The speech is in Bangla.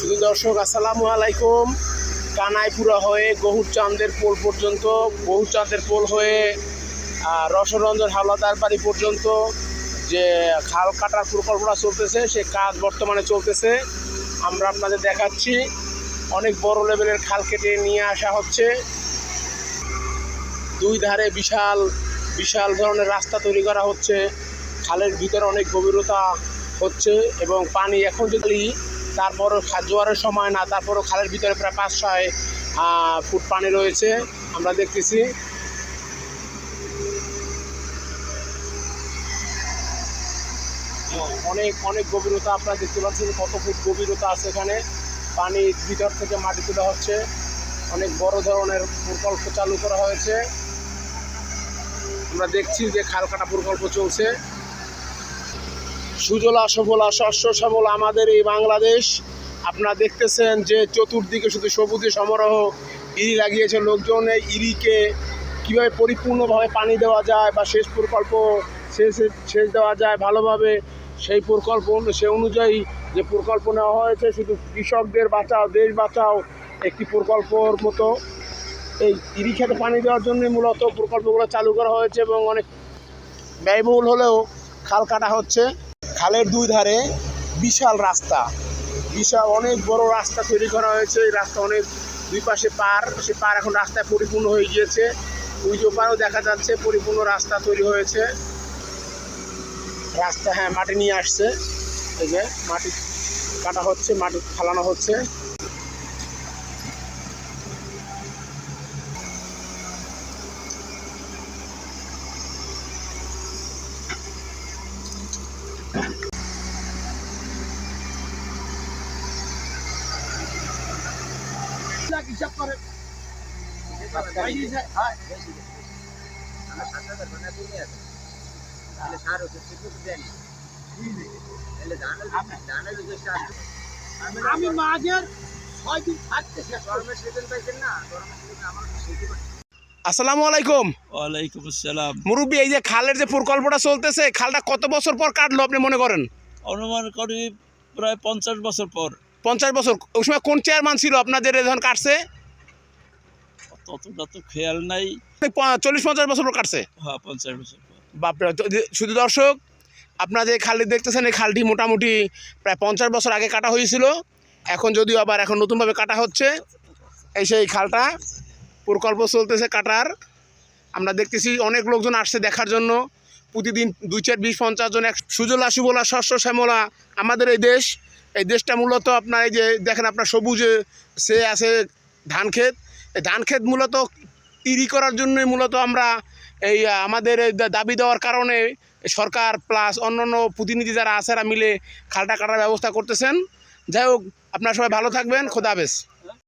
শুধু দর্শক আসসালামু আলাইকুম। কানাইপুরা হয়ে গহুরচাঁদের পোল পর্যন্ত, গহুরচাঁদের পোল হয়ে রসরঞ্জন হাওলাদার বাড়ি পর্যন্ত যে খাল কাটার প্রকল্পটা চলতেছে, সে কাজ বর্তমানে চলতেছে। আমরা আপনাদের দেখাচ্ছি। অনেক বড় লেভেলের খাল কেটে নিয়ে আসা হচ্ছে। দুই ধারে বিশাল বিশাল ধরনের রাস্তা তৈরি করা হচ্ছে। খালের ভিতরে অনেক গভীরতা হচ্ছে এবং পানি এখন যদি তারপরও জোয়ারের সময় না, তারপরও খালের ভিতরে প্রায় 5-6 ফুট পানি রয়েছে আমরা দেখতেছি। অনেক অনেক গভীরতা আপনারা দেখতে পাচ্ছেন, কত ফুট গভীরতা আছে এখানে। পানির ভিতর থেকে মাটি তোলা হচ্ছে। অনেক বড় ধরনের প্রকল্প চালু করা হয়েছে। আমরা দেখছি যে খাল কাটা প্রকল্প চলছে। সুজলা সুফলা শস্য শ্যামল আমাদের এই বাংলাদেশ। আপনারা দেখতেছেন যে চতুর্দিকে শুধু সবুজে সমারোহ। ইরি লাগিয়েছে লোকজন। এই ইরিকে কীভাবে পরিপূর্ণভাবে পানি দেওয়া যায় বা সেচ প্রকল্প সেচ দেওয়া যায় ভালোভাবে, সেই প্রকল্প সে অনুযায়ী যে প্রকল্প নেওয়া হয়েছে, শুধু কৃষকদের বাঁচাও দেশ বাঁচাও একটি প্রকল্পর মতো এই ইরি খেতে পানি দেওয়ার জন্য মূলত প্রকল্পগুলো চালু করা হয়েছে এবং অনেক ব্যয়বহুল হলেও খাল কাটা হচ্ছে। খালের দুই ধারে বিশাল রাস্তা, বিশাল অনেক বড় রাস্তা তৈরি করা হয়েছে। এই রাস্তা অনেক, দুই পাশে পার, সে পার এখন রাস্তায় পরিপূর্ণ হয়ে গিয়েছে। ওই যে পারেও দেখা যাচ্ছে পরিপূর্ণ রাস্তা তৈরি হয়েছে। রাস্তা মাটি নিয়ে আসছে। এই যে মাটি কাটা হচ্ছে, মাটি ফালানো হচ্ছে। হিসাব করে আমি মাঝের 6 দিন থাকতে। আসসালামু আলাইকুম। ওয়ালাইকুম আসসালাম। মুরব্বী, এই যে খালের যে প্রকল্পটা চলতেছে, খালটা কত বছর পর কাটলো আপনি মনে করেন? অনুমান করি প্রায় 50 বছর পর। 50 বছর। ওই সময় কোন চেয়ারম্যান ছিল আপনাদের যখন কাটছে? ততটা তো খেয়াল নাই। 40-50 বছর পর কাটছে। হ্যাঁ, 50 বছর পর। বাপরে। শুধু দর্শক, আপনারা যে খালটি দেখতেছেন, এই খালটি মোটামুটি প্রায় 50 বছর আগে কাটা হয়েছিল। এখন যদিও আবার এখন নতুনভাবে কাটা হচ্ছে। এই সেই খালটা প্রকল্প চলতেছে কাটার। আমরা দেখতেছি অনেক লোকজন আসছে দেখার জন্য। প্রতিদিন 2-4-20-50 জন। সুজলা সুফলা শস্য শ্যামলা আমাদের এই দেশ। এই দেশটা মূলত আপনার এই যে দেখেন, আপনার সবুজে সে আছে ধান ক্ষেত। এই ধান ক্ষেত মূলত ইরি করার জন্যই মূলত আমরা এই আমাদের দাবি দেওয়ার কারণে সরকার প্লাস অন্যান্য প্রতিনিধি যারা আছে, এরা মিলে খালটা কাটার ব্যবস্থা করতেছেন। যাই হোক, আপনারা সবাই ভালো থাকবেন। খোদা হাফেজ।